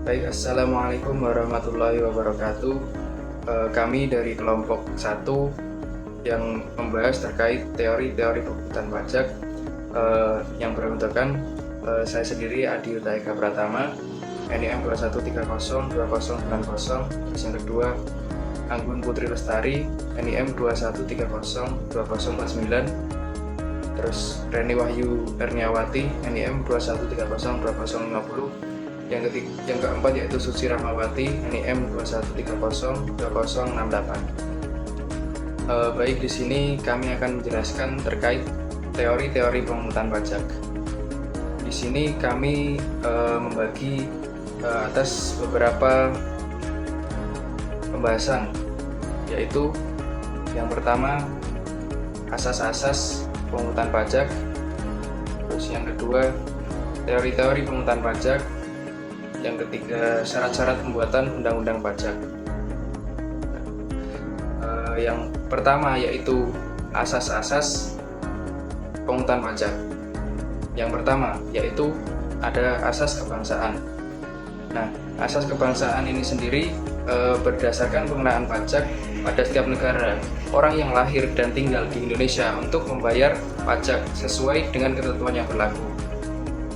Baik, Assalamualaikum warahmatullahi wabarakatuh. Kami dari kelompok 1 yang membahas terkait teori-teori penghutan pajak yang beruntukkan saya sendiri Adi Utaeka Pratama, NIM 21302090. Terus yang kedua Anggun Putri Lestari, NIM 21302049. Terus Reni Wahyu Erniawati, NIM 21302050. Yang keempat yaitu Suci Rahmawati, NIM 21302068. Baik, di sini kami akan menjelaskan terkait teori-teori pemungutan pajak. Di sini kami membagi atas beberapa pembahasan, yaitu yang pertama asas-asas pemungutan pajak, terus yang kedua teori-teori pemungutan pajak, yang ketiga syarat-syarat pembuatan undang-undang pajak. Yang pertama yaitu asas-asas pemungutan pajak. Yang pertama yaitu ada asas kebangsaan. Nah, asas kebangsaan ini sendiri berdasarkan pengenaan pajak pada setiap negara orang yang lahir dan tinggal di Indonesia untuk membayar pajak sesuai dengan ketentuan yang berlaku.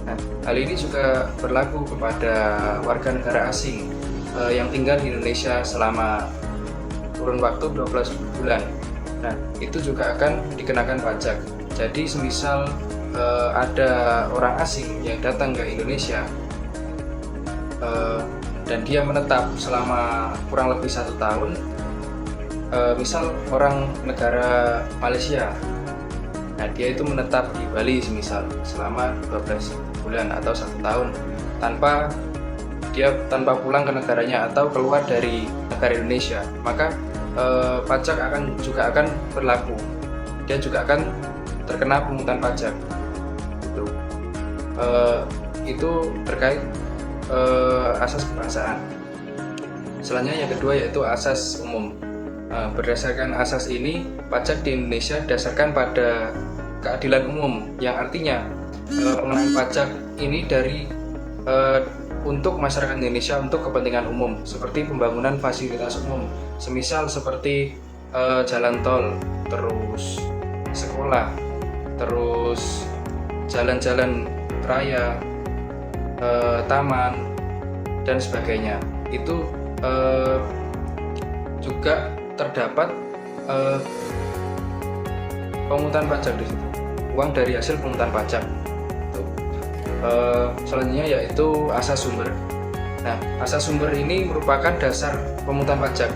Nah, hal ini juga berlaku kepada warga negara asing yang tinggal di Indonesia selama kurun waktu 12 bulan. Nah, itu juga akan dikenakan pajak. Jadi semisal ada orang asing yang datang ke Indonesia dan dia menetap selama kurang lebih 1 tahun, misal orang negara Malaysia, nah dia itu menetap di Bali semisal selama 12 bulan atau 1 tahun tanpa pulang ke negaranya atau keluar dari negara Indonesia, maka pajak juga akan berlaku. Dia juga akan terkena pungutan pajak. Itu terkait asas kebangsaan. Selanjutnya yang kedua yaitu asas umum. Berdasarkan asas ini, pajak di Indonesia didasarkan pada keadilan umum, yang artinya pengenaan pajak ini untuk masyarakat Indonesia untuk kepentingan umum, seperti pembangunan fasilitas umum, semisal seperti jalan tol, terus sekolah, terus jalan-jalan raya, taman, dan sebagainya. Itu juga terdapat pemungutan pajak di situ, uang dari hasil pemungutan pajak. Selanjutnya yaitu asas sumber. Nah, asas sumber ini merupakan dasar pemungutan pajak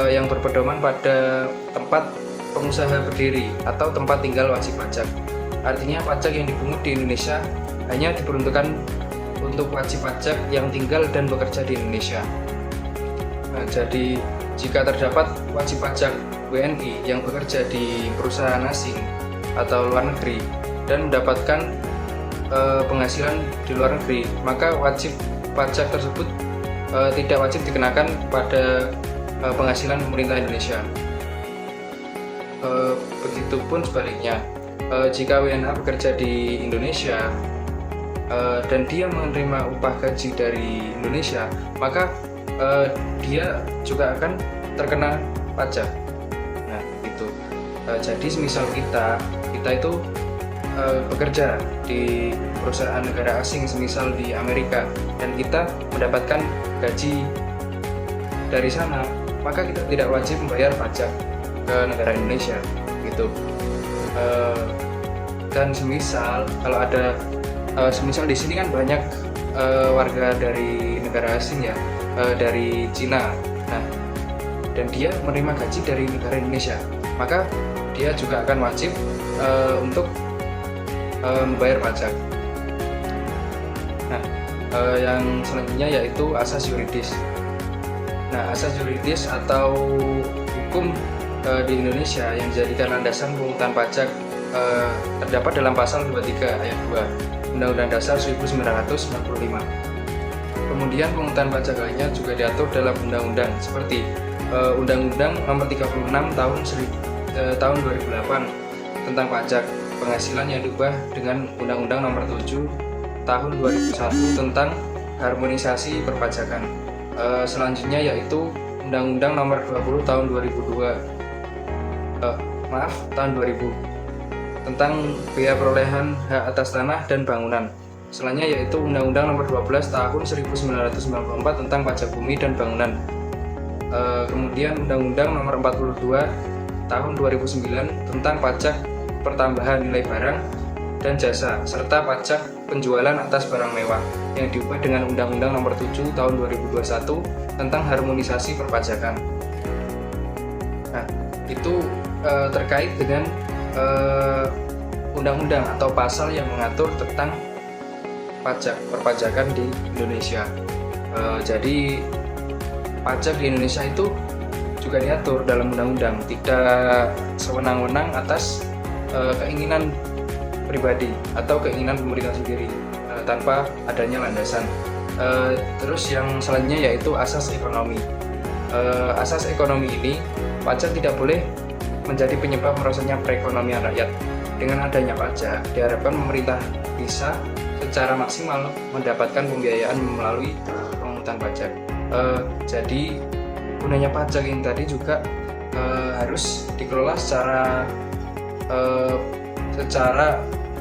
yang berpedoman pada tempat pengusaha berdiri atau tempat tinggal wajib pajak. Artinya pajak yang dipungut di Indonesia hanya diperuntukkan untuk wajib pajak yang tinggal dan bekerja di Indonesia. Nah, jadi jika terdapat wajib pajak WNI yang bekerja di perusahaan asing atau luar negeri dan mendapatkan penghasilan di luar negeri, maka wajib pajak tersebut tidak wajib dikenakan pada penghasilan pemerintah Indonesia. Begitupun sebaliknya, jika WNA bekerja di Indonesia dan dia menerima upah gaji dari Indonesia, maka dia juga akan terkena pajak. Nah, itu. Jadi semisal kita itu bekerja di perusahaan negara asing, semisal di Amerika, dan kita mendapatkan gaji dari sana, maka kita tidak wajib membayar pajak ke negara Indonesia, gitu. Dan semisal kalau ada semisal di sini kan banyak warga dari negara asing ya, dari Cina, nah, dan dia menerima gaji dari negara Indonesia, maka dia juga akan wajib untuk membayar pajak. Nah, yang selanjutnya yaitu asas yuridis. Nah, asas yuridis atau hukum di Indonesia yang dijadikan landasan pemungutan pajak terdapat dalam pasal 23 ayat 2 Undang-Undang Dasar 1945. Kemudian pemungutan pajak lainnya juga diatur dalam undang-undang seperti Undang-Undang Nomor 36 tahun 2008 tentang pajak penghasilan yang diubah dengan Undang-Undang Nomor 7 tahun 2001 tentang harmonisasi perpajakan. Selanjutnya yaitu Undang-Undang Nomor 20 Tahun 2002 tahun 2000 tentang biaya perolehan hak atas tanah dan bangunan. Selanjutnya yaitu Undang-Undang Nomor 12 Tahun 1994 tentang pajak bumi dan bangunan. Kemudian Undang-Undang Nomor 42 Tahun 2009 tentang pajak pertambahan nilai barang dan jasa serta pajak penjualan atas barang mewah yang diubah dengan Undang-Undang Nomor 7 Tahun 2021 tentang harmonisasi perpajakan. Nah, itu terkait dengan undang-undang atau pasal yang mengatur tentang perpajakan di Indonesia. Jadi pajak di Indonesia itu juga diatur dalam undang-undang, tidak sewenang-wenang atas keinginan pribadi atau keinginan pemerintah sendiri tanpa adanya landasan. Terus yang selanjutnya yaitu asas ekonomi. Asas ekonomi ini, pajak tidak boleh menjadi penyebab merosotnya perekonomian rakyat. Dengan adanya pajak, diharapkan pemerintah bisa secara maksimal mendapatkan pembiayaan melalui pemungutan pajak. Jadi gunanya pajak ini tadi juga harus dikelola secara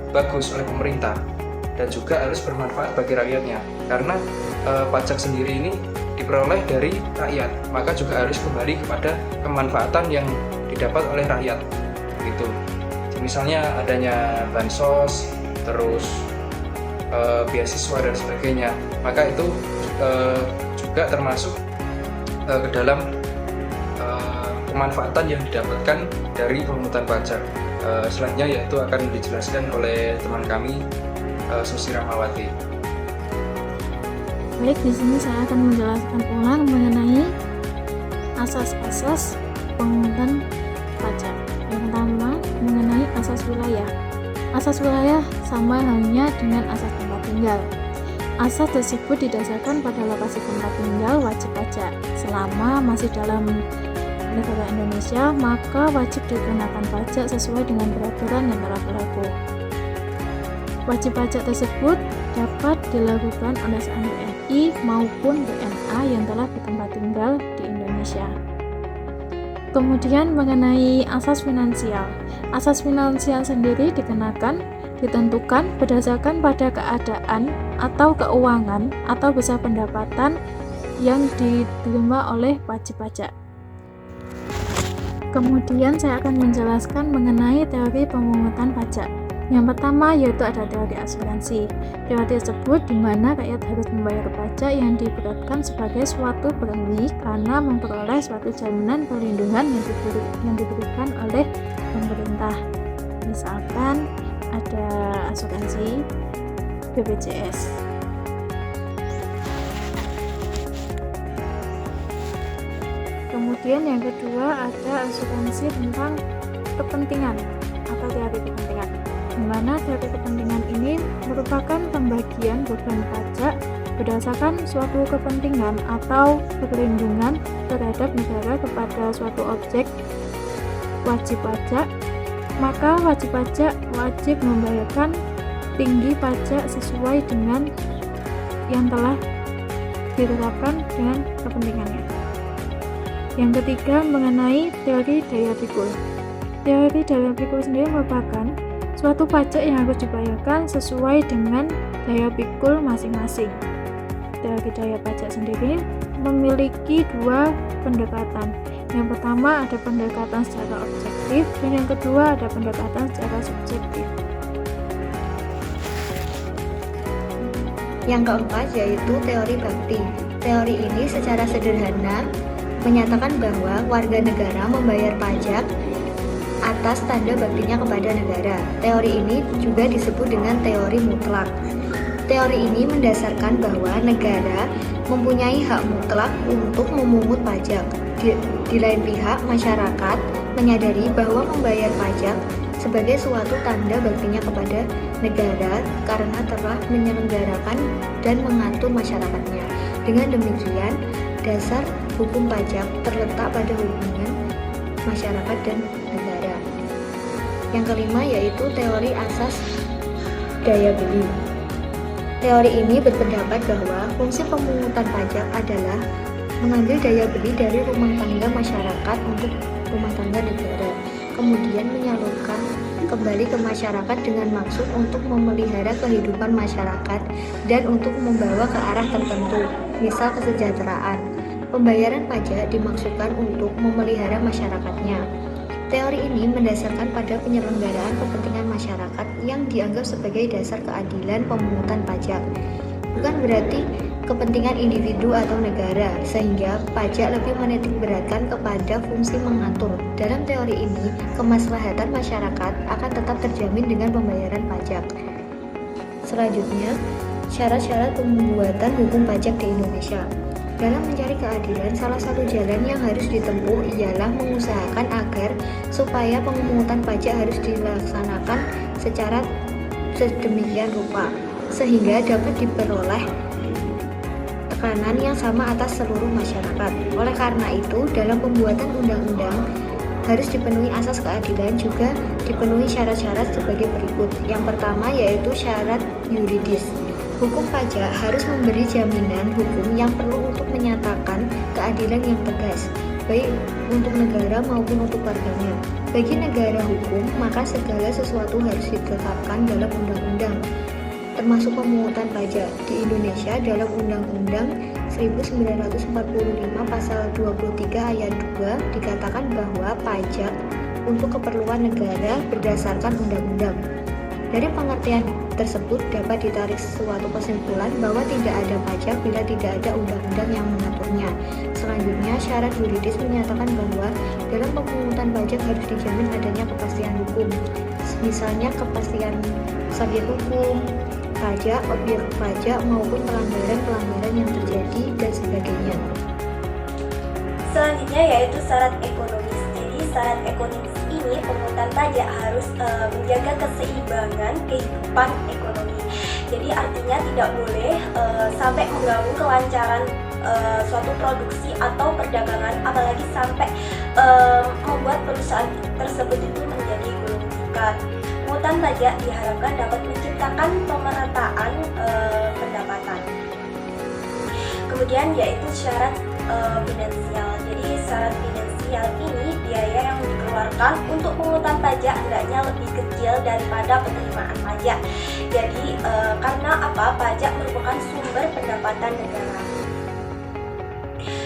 bagus oleh pemerintah dan juga harus bermanfaat bagi rakyatnya, karena pajak sendiri ini diperoleh dari rakyat, maka juga harus kembali kepada kemanfaatan yang didapat oleh rakyat gitu. Misalnya adanya bansos, terus beasiswa dan sebagainya, maka itu juga termasuk ke dalam pemanfaatan yang didapatkan dari pemungutan pajak. Selanjutnya yaitu akan dijelaskan oleh teman kami, Susi Rahmawati. Baik, di sini saya akan menjelaskan ulang mengenai asas-asas pemungutan pajak. Yang pertama, mengenai asas wilayah. Asas wilayah sama halnya dengan asas tempat tinggal. Asas tersebut didasarkan pada lokasi tempat tinggal wajib pajak. Selama masih dalam negara Indonesia, maka wajib dikenakan pajak sesuai dengan peraturan yang telah berlaku. Wajib pajak tersebut dapat dilakukan oleh WNI maupun WNA yang telah bertempat tinggal di Indonesia. Kemudian mengenai asas finansial. Asas finansial sendiri ditentukan berdasarkan pada keadaan atau keuangan atau besar pendapatan yang diterima oleh wajib pajak. Kemudian saya akan menjelaskan mengenai teori pemungutan pajak. Yang pertama yaitu ada teori asuransi. Teori tersebut di mana rakyat harus membayar pajak yang diberatkan sebagai suatu premie karena memperoleh suatu jaminan perlindungan yang diberikan oleh pemerintah. Misalkan ada asuransi BPJS. Kemudian yang kedua ada asuransi tentang kepentingan atau teori kepentingan, di mana teori kepentingan ini merupakan pembagian beban pajak berdasarkan suatu kepentingan atau perlindungan terhadap negara kepada suatu objek wajib pajak. Maka wajib pajak wajib membayarkan tinggi pajak sesuai dengan yang telah ditetapkan dengan kepentingannya. Yang ketiga mengenai teori daya pikul. Teori daya pikul sendiri merupakan suatu pajak yang harus dibayarkan sesuai dengan daya pikul masing-masing. Teori daya pajak sendiri memiliki dua pendekatan. Yang pertama ada pendekatan secara objektif dan yang kedua ada pendekatan secara subjektif. Yang keempat yaitu teori bakti. Teori ini secara sederhana menyatakan bahwa warga negara membayar pajak atas tanda baktinya kepada negara. Teori ini juga disebut dengan teori mutlak. Teori ini mendasarkan bahwa negara mempunyai hak mutlak untuk memungut pajak. Di lain pihak, masyarakat menyadari bahwa membayar pajak sebagai suatu tanda baktinya kepada negara karena telah menyelenggarakan dan mengatur masyarakatnya. Dengan demikian, dasar hukum pajak terletak pada hubungan masyarakat dan negara. Yang kelima yaitu teori asas daya beli. Teori ini berpendapat bahwa fungsi pemungutan pajak adalah mengambil daya beli dari rumah tangga masyarakat untuk rumah tangga negara, kemudian menyalurkan kembali ke masyarakat dengan maksud untuk memelihara kehidupan masyarakat dan untuk membawa ke arah tertentu, misal kesejahteraan. Pembayaran pajak dimaksudkan untuk memelihara masyarakatnya. Teori ini mendasarkan pada penyelenggaraan kepentingan masyarakat yang dianggap sebagai dasar keadilan pemungutan pajak. Bukan berarti kepentingan individu atau negara, sehingga pajak lebih menitik beratkan kepada fungsi mengatur. Dalam teori ini, kemaslahatan masyarakat akan tetap terjamin dengan pembayaran pajak. Selanjutnya, syarat-syarat pembuatan hukum pajak di Indonesia. Dalam mencari keadilan, salah satu jalan yang harus ditempuh ialah mengusahakan agar supaya pemungutan pajak harus dilaksanakan secara sedemikian rupa, sehingga dapat diperoleh tekanan yang sama atas seluruh masyarakat. Oleh karena itu, dalam pembuatan undang-undang harus dipenuhi asas keadilan, juga dipenuhi syarat-syarat sebagai berikut. Yang pertama yaitu syarat yuridis. Hukum pajak harus memberi jaminan hukum yang perlu untuk menyatakan keadilan yang tegas, baik untuk negara maupun untuk warganya. Bagi negara hukum, maka segala sesuatu harus ditetapkan dalam undang-undang, termasuk pemungutan pajak. Di Indonesia, dalam Undang-Undang 1945 pasal 23 ayat 2 dikatakan bahwa pajak untuk keperluan negara berdasarkan undang-undang. Dari pengertian tersebut dapat ditarik suatu kesimpulan bahwa tidak ada pajak bila tidak ada undang-undang yang mengaturnya. Selanjutnya, syarat yuridis menyatakan bahwa dalam pemungutan pajak harus dijamin adanya kepastian hukum. Misalnya kepastian subjek hukum pajak, objek pajak, maupun pelanggaran-pelanggaran yang terjadi dan sebagainya. Selanjutnya yaitu syarat ekonomis. Jadi syarat ekonomis ini pemungutan pajak harus menjaga keseimbangan kehidupan ekonomi. Jadi artinya tidak boleh sampai mengganggu kelancaran suatu produksi atau perdagangan, apalagi sampai membuat perusahaan tersebut itu menjadi gulung tikar. Pemungutan pajak diharapkan dapat menciptakan pemerataan pendapatan. Kemudian yaitu syarat finansial. Jadi syarat finansial ini biaya yang dikeluarkan untuk pemungutan pajak hendaknya lebih kecil daripada penerimaan pajak. Jadi karena apa? Pajak merupakan sumber pendapatan negara.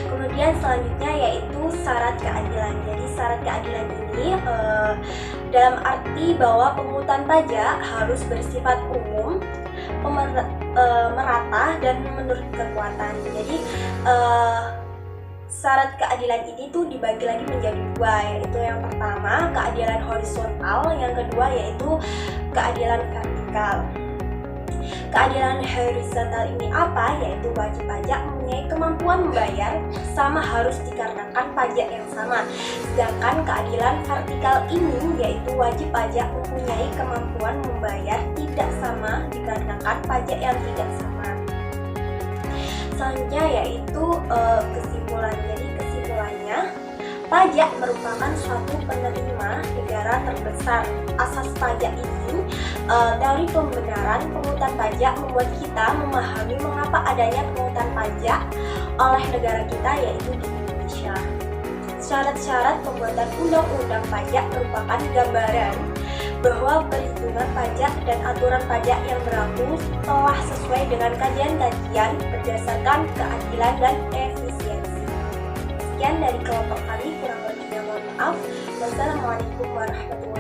Kemudian selanjutnya yaitu syarat keadilan. Jadi syarat keadilan ini dalam arti bahwa pemungutan pajak harus bersifat umum, merata dan menurut kekuatan. Jadi syarat keadilan ini tuh dibagi lagi menjadi dua, yaitu yang pertama keadilan horizontal, yang kedua yaitu keadilan vertikal. Keadilan horizontal ini apa? Yaitu wajib pajak mempunyai kemampuan membayar sama harus dikarenakan pajak yang sama. Sedangkan keadilan vertikal ini yaitu wajib pajak mempunyai kemampuan membayar tidak sama dikarenakan pajak yang tidak sama. Selanjutnya yaitu kesimpulan. Jadi kesimpulannya, pajak merupakan suatu penerima negara terbesar. Asas pajak ini, teori pembenaran pemungutan pajak membuat kita memahami mengapa adanya pemungutan pajak oleh negara kita, yaitu di Indonesia. Syarat-syarat pembuatan undang-undang pajak merupakan gambaran bahwa perhitungan pajak dan aturan pajak yang berlaku telah sesuai dengan kajian-kajian berdasarkan keadilan dan efisiensi. Sekian dari kelompok kami, kurang lebihnya mohon maaf. Wassalamualaikum warahmatullahi wabarakatuh.